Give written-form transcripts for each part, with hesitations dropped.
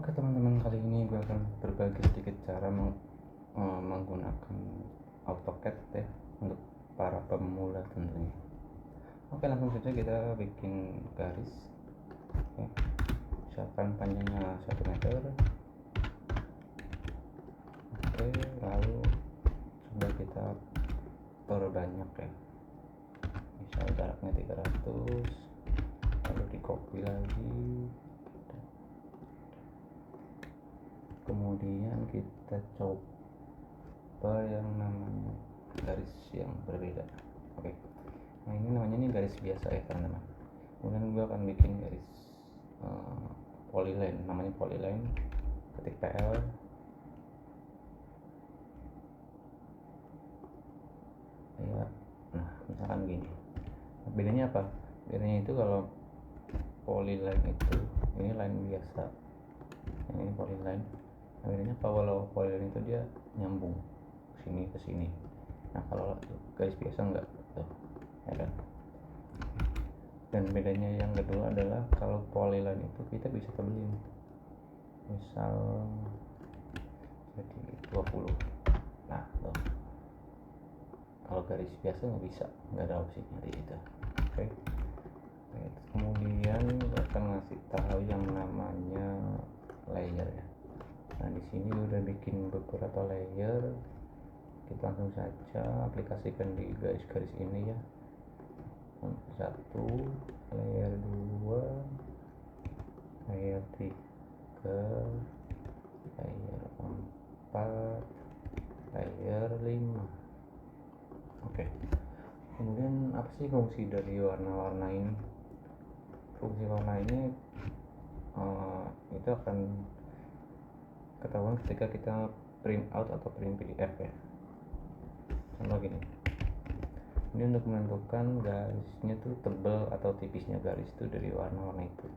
Oke teman-teman, kali ini gue akan berbagi sedikit cara menggunakan AutoCAD ya untuk para pemula tentunya. Oke, langsung saja kita bikin garis. Oke, misalkan panjangnya 1 meter. Oke, lalu coba kita perbanyak ya, misal jaraknya 300, lalu di copy lagi, kemudian kita coba yang namanya garis yang berbeda. Oke, nah ini namanya garis biasa ya teman-teman. Kemudian gue akan bikin garis polyline, namanya polyline, ketik PL. Ya, nah misalkan gini. Bedanya apa? Bedanya itu kalau polyline itu ini line biasa, yang ini polyline. Nah, bedanya apa? Kalau polyline itu dia nyambung sini ke sini. Nah kalau garis biasa enggak tuh, ya kan? Dan bedanya yang kedua adalah kalau polyline itu kita bisa tebelin, misal jadi 20. Nah tuh, kalau garis biasa nggak bisa, nggak ada opsinya di situ. Oke. Kemudian kita akan ngasih tahu yang namanya layer ya. Nah di sini udah bikin beberapa layer, kita langsung saja aplikasikan di garis-garis ini ya. 1, layer 2, layer 3, layer 4, layer 5. Oke. Kemudian apa sih fungsi dari warna-warna ini? Fungsi warna ini itu akan ketahuan ketika kita print out atau print PDF ya. Contoh gini. Ini untuk menentukan garisnya tuh tebal atau tipisnya garis itu dari warna-warna itu.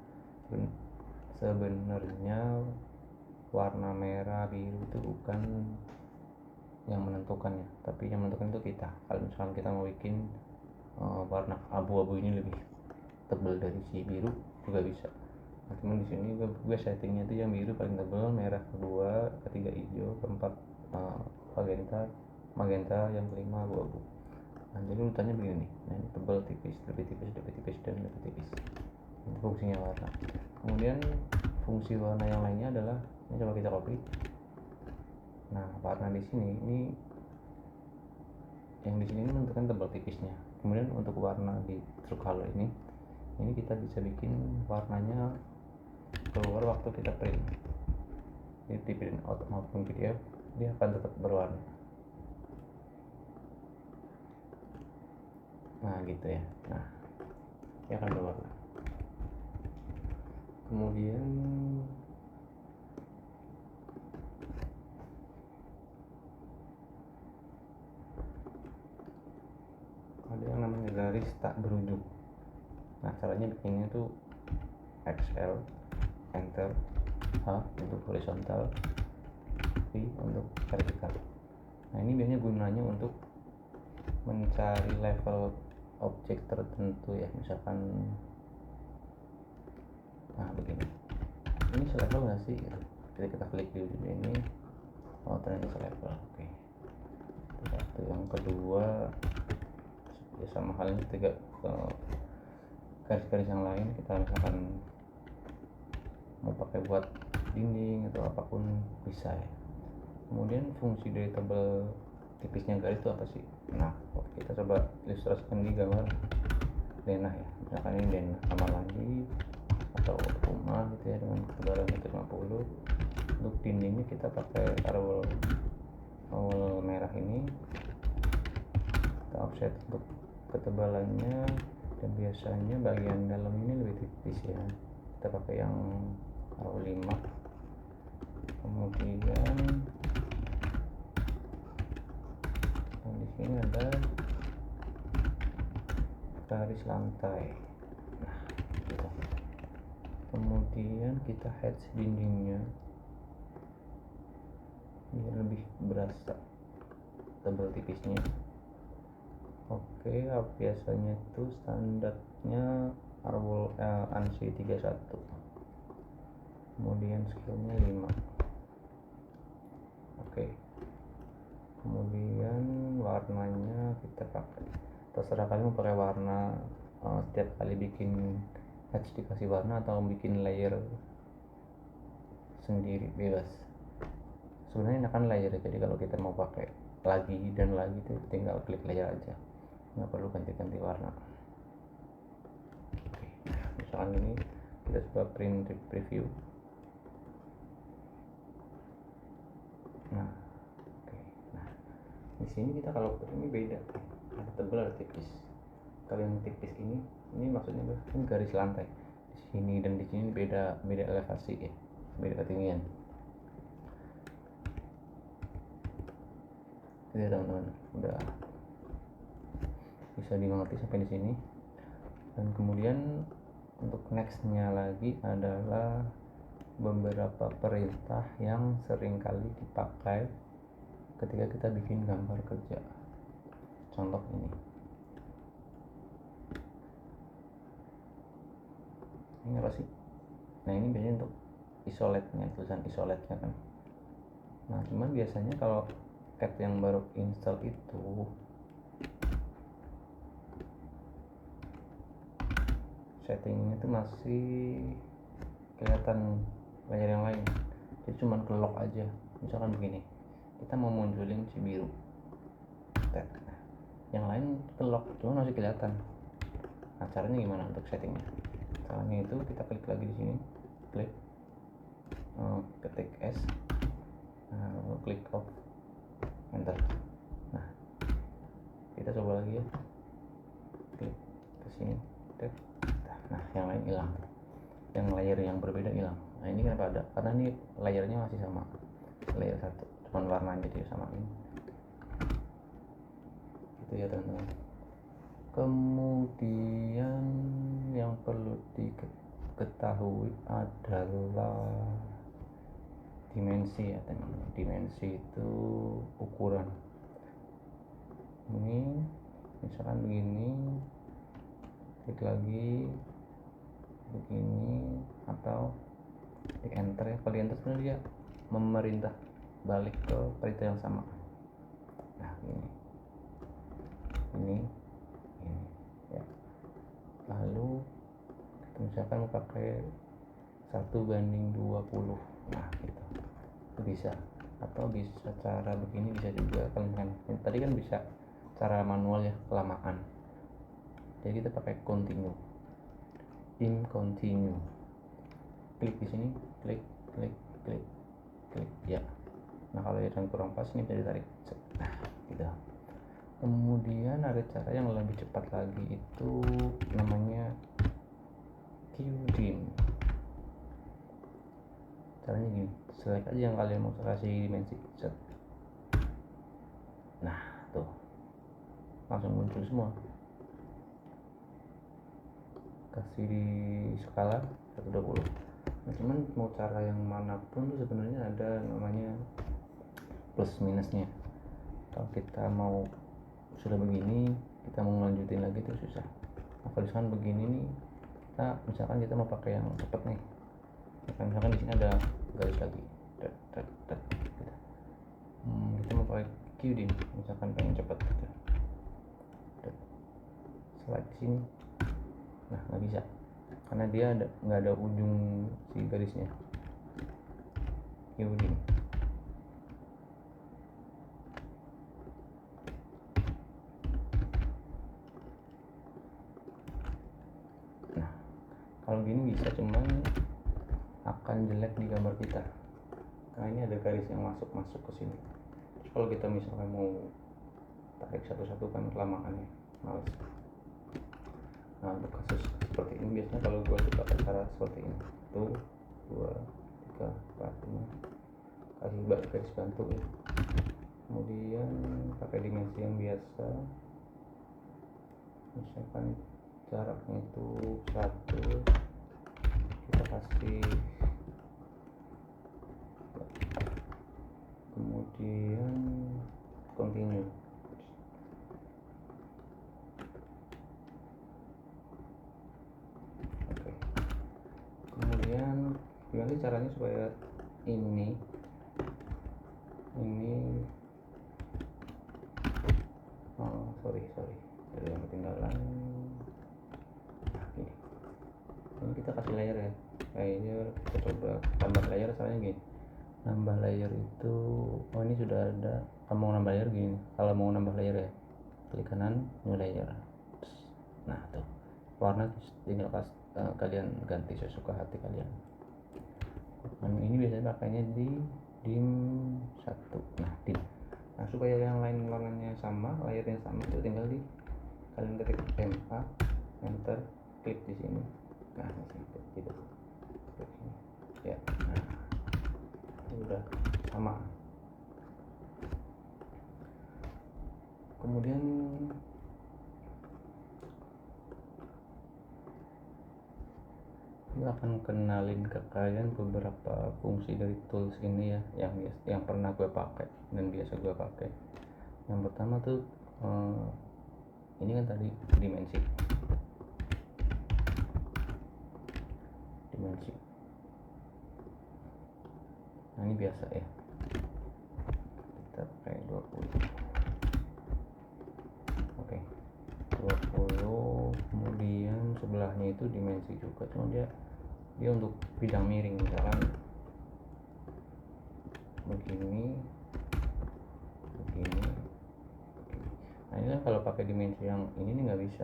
Sebenarnya warna merah biru itu bukan yang menentukannya, tapi yang menentukan itu kita. Kalau misalkan kita mau bikin warna abu-abu ini lebih tebal dari si biru juga bisa. Nah, cuman di sini gue settingnya tuh yang biru paling tebal, merah kedua, ketiga hijau, keempat magenta, yang kelima abu-abu. Nah, jadi urutannya begini. Nah, ini tebal, tipis, lebih tipis, lebih tipis, dan lebih tipis. Ini fungsinya warna. Kemudian fungsi warna yang lainnya adalah, ini coba kita copy. Nah, warna di sini ini yang di sini menentukan tebal tipisnya. Kemudian untuk warna di true color ini kita bisa bikin warnanya keluar waktu kita print. Jadi di print out maupun PDF dia akan tetap berwarna. Nah gitu ya. Nah, dia akan berwarna. Kemudian ada yang namanya garis tak berujung. Nah caranya bikinnya tuh XL, Enter, H untuk horizontal, V untuk vertikal. Nah ini biasanya gunanya untuk mencari level objek tertentu ya, misalkan nah begini, ini selevel nggak sih? Jadi kita klik di ujung ini, oh ternyata selevel. Oke, itu satu. Yang kedua ya sama halnya ketika garis-garis yang lain kita misalkan mau pakai buat dinding atau apapun bisa ya. Kemudian fungsi dari tebal tipisnya garis itu apa sih? Nah kita coba ilustrasikan di gambar denah ya. Misalkan ini denah kamar mandi atau rumah gitu ya, dengan ketebalan 150. Untuk dindingnya kita pakai arwol merah ini, kita offset untuk ketebalannya, dan biasanya bagian dalam ini lebih tipis ya, kita pakai yang arwol 5. Kemudian di sini ada garis lantai. Nah gitu. Kemudian kita hatch dindingnya biar lebih berasa tebal tipisnya. Oke, biasanya itu standarnya ANSI 31. kemudian scale-nya 5. Oke. Kemudian warnanya kita pakai, terserah kalian mau pakai warna setiap kali bikin hatch dikasih warna atau bikin layer sendiri, bebas. Sebenarnya enakan layer, jadi kalau kita mau pakai lagi dan lagi itu tinggal klik layer aja, nggak perlu ganti-ganti warna. Oke, misalkan ini kita coba print preview. Nah, oke. Nah, di sini kita kalau ini beda, ada tebal ada tipis. Kalau yang tipis ini maksudnya ini garis lantai di sini dan di sini beda elevasi ya, beda ketinggian. Jadi teman-teman udah bisa dimengerti sampai di sini. Dan kemudian untuk nextnya lagi adalah beberapa perintah yang sering kali dipakai ketika kita bikin gambar kerja. Contoh ini apa sih? Nah, ini biasanya untuk isolate-nya, tulisan isolate-nya kan. Nah, cuman biasanya kalau CAD yang baru install itu settingnya itu masih kelihatan layer yang lain, jadi cuman ke lock aja. Misalkan begini, kita mau munculin si biru, nah, yang lain ke lock cuma masih kelihatan. Nah, caranya gimana untuk settingnya? Caranya itu kita klik lagi di sini, klik ketik S, klik off, enter. Nah, kita coba lagi ya, klik ke sini, nah yang lain hilang, yang layer yang berbeda hilang. Nah, ini kenapa ada? Karena ini layernya masih sama, layer 1, cuman warnanya dia samain. Itu ya teman-teman. Kemudian yang perlu diketahui adalah dimensi ya teman-teman. Dimensi itu ukuran. Ini misalkan begini, klik lagi begini, atau di enter ya. Kalau di enter sebenarnya dia memerintah balik ke perintah yang sama. Nah, ini ya. Lalu kita misalkan mau pakai 1:20, nah gitu, itu bisa. Atau bisa cara begini, bisa juga. Kalian tadi kan bisa cara manual ya, kelamaan, jadi kita pakai continue, in continue, klik di sini, klik ya. Nah, kalau yang kurang pas ini bisa ditarik, nah gitu. Kemudian ada cara yang lebih cepat lagi, itu namanya QDIM. Caranya gini, select aja yang kalian mau kasih dimensi, set. Nah, tuh langsung muncul semua. Kasih di skala 1:20. Nah, cuman mau cara yang manapun tuh sebenarnya ada namanya plus minusnya. Kalau kita mau sudah begini, kita mau lanjutin lagi itu susah. Nah, kalau misalkan begini nih, misalkan kita mau pakai yang cepet nih, misalkan di sini ada garis lagi, kita mau pakai QDIM, misalkan pengen cepet gitu, select di sini. Nah, nggak bisa karena dia nggak ada ujung si garisnya. QDIM. Nah, kalau gini bisa, cuman akan jelek di gambar kita karena ini ada garis yang masuk ke sini. Terus kalau kita misalkan mau tarik satu-satu kan kelamaan ya, males. Nah, untuk kasus seperti ini biasanya kalau gue suka cara seperti ini, 1, 2, 3, 4, 5, kasih garis bantu ya. Kemudian pakai dimensi yang biasa, misalkan jaraknya itu 1, kita kasih, kemudian continue. Oke. Kemudian caranya supaya ini sorry ada yang ketinggalan. Ini kita kasih layer ya, kita coba tambah layer. Soalnya gini, nambah layer itu ini sudah ada. Kalau mau nambah layer gini, kalau mau nambah layer ya klik kanan, new layer. Nah tuh warna tinggal kalian ganti sesuka hati kalian. Ini biasanya pakainya di dim 1. Nah supaya yang lain warnanya sama, layernya sama, itu tinggal kalian ketik MA, enter, klik di sini. Nah gitu ya. Nah itu udah sama. Kemudian gue akan kenalin ke kalian beberapa fungsi dari tools ini ya, yang pernah gue pakai dan biasa gue pakai. Yang pertama tuh ini kan tadi dimensi. Nah ini biasa ya, kita pakai 20. Oke, 20. Kemudian sebelahnya itu dimensi juga, cuma dia untuk bidang miring, misalkan begini. Nah ini kan kalau pakai dimensi yang ini nggak bisa,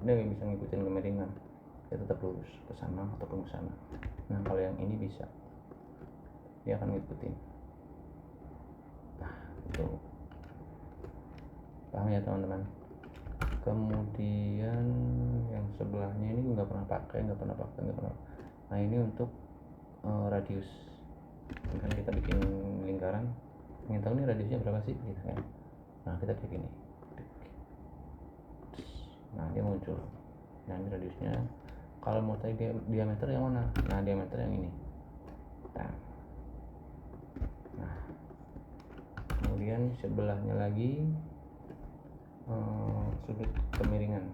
dia nggak bisa ngikutin kemiringan, dia tetap lurus ke sana ataupun ke sana. Nah kalau yang ini bisa, dia akan ngikutin. Nah itu paham ya teman-teman. Kemudian yang sebelahnya ini nggak pernah pakai. Nah ini untuk radius. Kan kita bikin lingkaran, ingin tahu nih radiusnya berapa sih gitu kan. Nah kita klik ini, nah dia muncul. Nah ini radiusnya. Kalau mau tahu diameter yang mana, nah diameter yang ini. Nah kemudian sebelahnya lagi sudut kemiringan.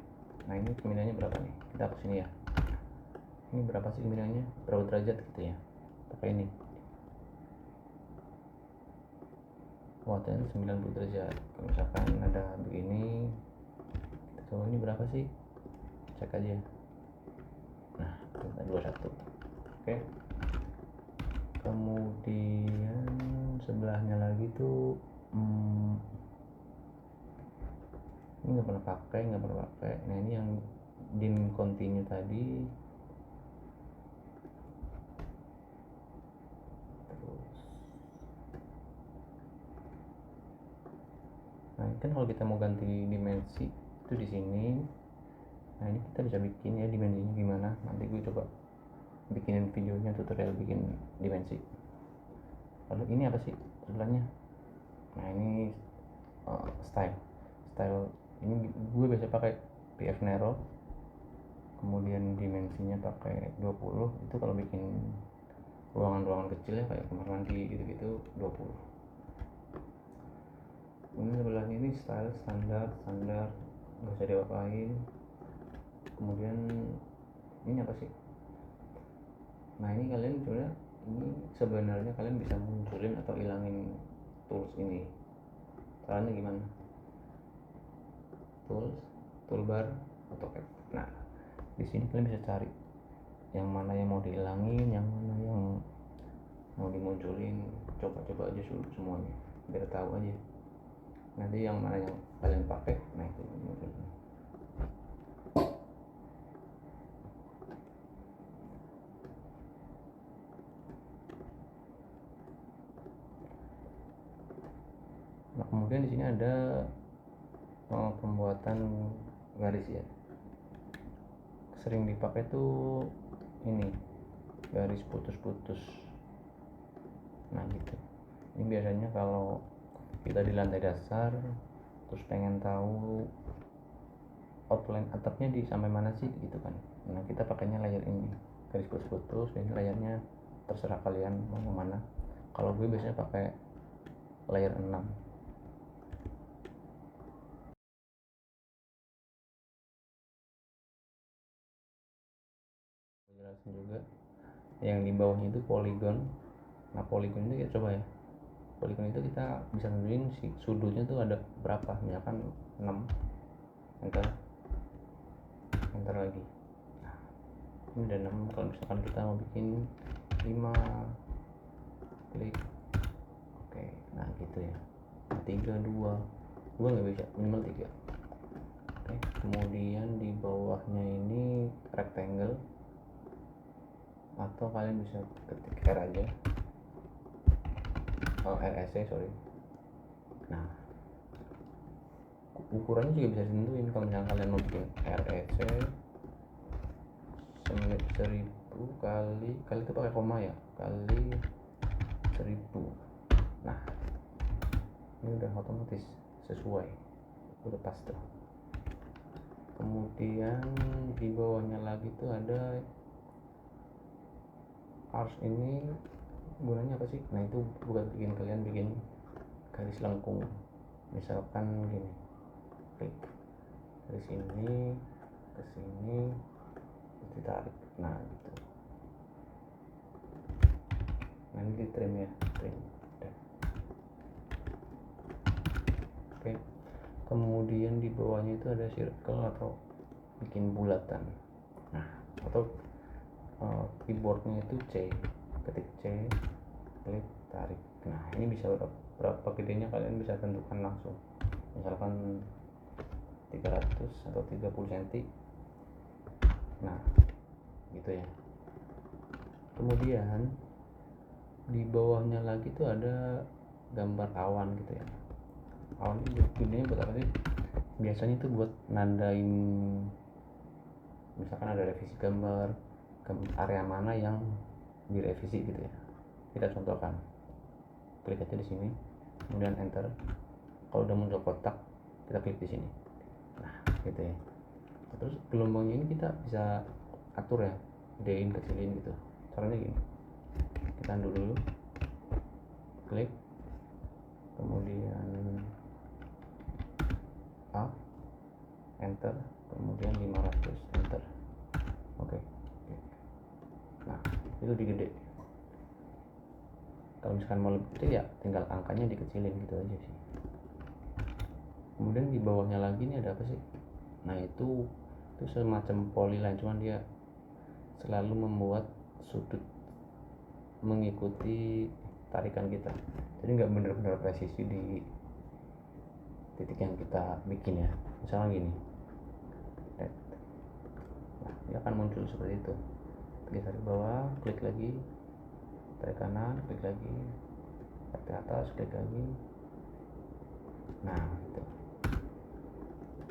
Nah ini kemiringannya berapa nih, kita hapus ini ya. Ini berapa sih kemiringannya, berapa derajat gitu ya, pakai ini. Muatan 90 derajat. Kalau misalkan ada begini, kita coba ini berapa sih, cek aja. Nah 21. Oke. Kemudian sebelahnya lagi tuh ini nggak pernah pakai. Nah ini yang dim continue tadi. Nah ini kan kalau kita mau ganti dimensi itu di sini. Nah ini kita bisa bikin ya dimensinya gimana. Nanti gue coba bikinin videonya, tutorial bikin dimensi. Lalu ini apa sih sebelahnya? Nah ini style ini gue biasa pakai PF Nero. Kemudian dimensinya pakai 20. Itu kalau bikin ruangan kecil ya, kayak kamar mandi gitu-gitu 20. Ini sebelahnya ini style standar, nggak usah diapa-apain. Kemudian ini apa sih? Nah ini kalian sebenarnya kalian bisa munculin atau ilangin tools ini. Caranya gimana? Tools, toolbar, AutoCAD. Nah di sini kalian bisa cari yang mana yang mau dihilangin, yang mana yang mau dimunculin. Coba aja semuanya biar tahu aja nanti yang mana yang kalian pakai. Nah itu munculin. Nah kemudian di sini ada pembuatan garis ya, sering dipakai tuh ini garis putus-putus. Nah gitu, ini biasanya kalau kita di lantai dasar terus pengen tahu outline atapnya di sampai mana sih gitu kan. Nah kita pakainya layer ini, garis putus-putus. Ini layarnya terserah kalian mau yang mana. Kalau gue biasanya pakai layer 6. Jelasin juga yang di bawahnya itu polygon. Nah polygon itu kita coba ya, polygon itu kita bisa tentuin si sudutnya tuh ada berapa, misalkan 6, enter lagi. Nah ini ada 6, kalau misalkan kita mau bikin 5, klik oke. Nah gitu ya. Nah, 3, 2 nggak bisa, minimal 3. Oke, kemudian di bawahnya ini rectangle, atau kalian bisa ketik R aja, RSC sorry. Nah ukurannya juga bisa ditentuin. Kalau misalnya kalian mau bikin RSC 1000 kali itu pakai koma ya, kali 1000. Nah ini udah otomatis sesuai, udah pas tuh. Kemudian di bawahnya lagi tuh ada arch, ini gunanya apa sih? Nah itu buat kalian bikin garis lengkung, misalkan gini, klik dari sini ke sini ditarik, nah gitu. Nah ini di trim ya, trim. Oke, kemudian di bawahnya itu ada circle atau bikin bulatan. Nah atau keyboardnya itu C, ketik C, klik tarik. Nah ini bisa berapa gedenya kalian bisa tentukan langsung, misalkan 300 atau 30 cm. Nah gitu ya. Kemudian di bawahnya lagi tuh ada gambar awan gitu ya. Awan ini gunanya buat apa sih? Biasanya itu buat nandain, misalkan ada revisi gambar, area mana yang direvisi gitu ya. Kita contohkan, klik aja di sini, kemudian enter. Kalau udah muncul kotak, kita klik di sini. Nah gitu ya. Terus gelombangnya ini kita bisa atur ya, gedein kecilin gitu. Caranya gini, kita undo dulu, klik, kemudian A, enter, kemudian 500, enter. Oke. Nah itu digede. Kalau misalkan mau lebih kecil ya tinggal angkanya dikecilin gitu aja sih. Kemudian di bawahnya lagi ini ada apa sih? Nah itu semacam polyline, cuman dia selalu membuat sudut mengikuti tarikan kita, jadi nggak benar-benar presisi di titik yang kita bikin ya. Misalnya gini, nah dia akan muncul seperti itu. Klik dari bawah, klik lagi, tarik kanan, klik lagi, tarik ke atas, klik lagi. Nah itu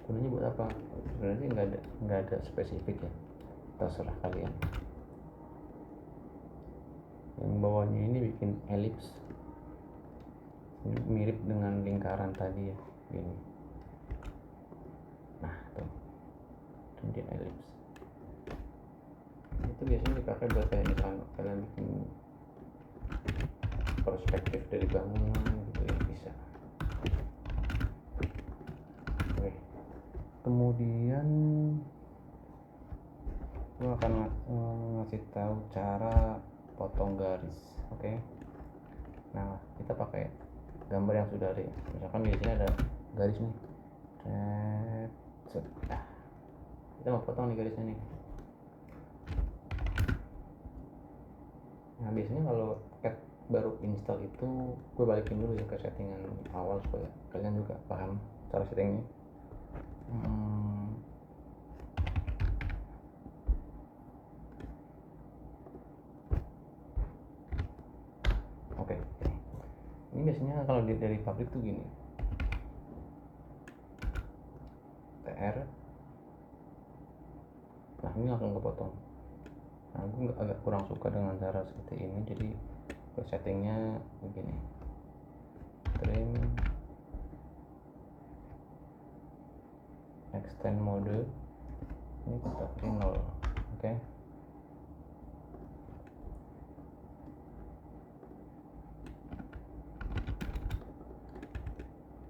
gunanya buat apa? Sebenarnya nggak ada spesifik ya, terserah kalian. Yang bawahnya ini bikin elips, ini mirip dengan lingkaran tadi ya, gini. Nah tuh bikin elips, itu biasanya dipakai buat kayak misalkan kalian bikin perspektif dari bangunan gitu ya, bisa. Oke, kemudian gue akan ngasih tahu cara potong garis. Oke. Nah kita pakai gambar yang sudah ada ya. Misalkan di sini ada garis nih, nah, kita mau potong nih garisnya nih. Nah biasanya kalau paket baru install itu gue balikin dulu ya ke settingan awal supaya kalian juga paham cara settingnya. Oke. Ini biasanya kalau dari pabrik tuh gini, TR, nah ini langsung kepotong. Nah gue agak kurang suka dengan cara seperti ini, jadi gue settingnya begini, trim, extend mode, ini kita pilih 0. Oke.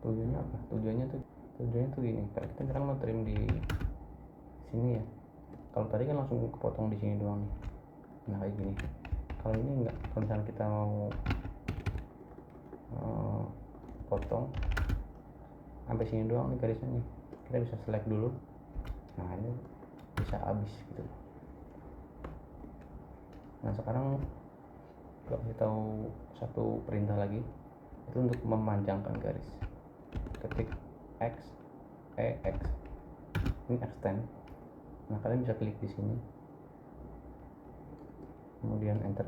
Tujuannya apa? Tujuannya tuh gini, kalau kita sekarang mau trim di sini ya, kalau tadi kan langsung kepotong di sini doang nih. Nah kayak gini, kalau ini enggak, kalau misalnya kita mau potong sampai sini doang nih garisnya nih, kita bisa select dulu. Nah ini bisa habis gitu. Nah sekarang kalau kita tahu satu perintah lagi, itu untuk memanjangkan garis. Ketik X, ini extend. Nah kalian bisa klik di sini, kemudian enter,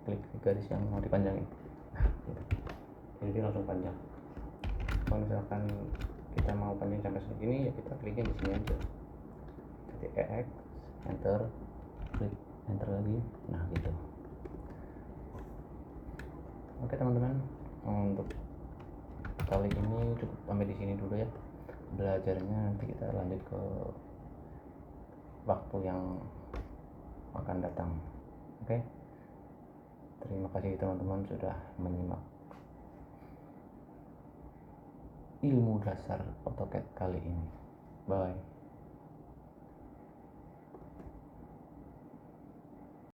klik di garis yang mau dipanjangin. Nah gitu. Jadi dia langsung panjang. Kalau misalkan kita mau panjang sampai segini, ya kita kliknya di sini aja, ketik EX, enter, klik enter lagi. Nah gitu. Oke teman-teman, untuk kali ini cukup sampai di sini dulu ya belajarnya. Nanti kita lanjut ke waktu yang akan datang. Oke, terima kasih teman-teman sudah menyimak ilmu dasar AutoCAD kali ini. Bye.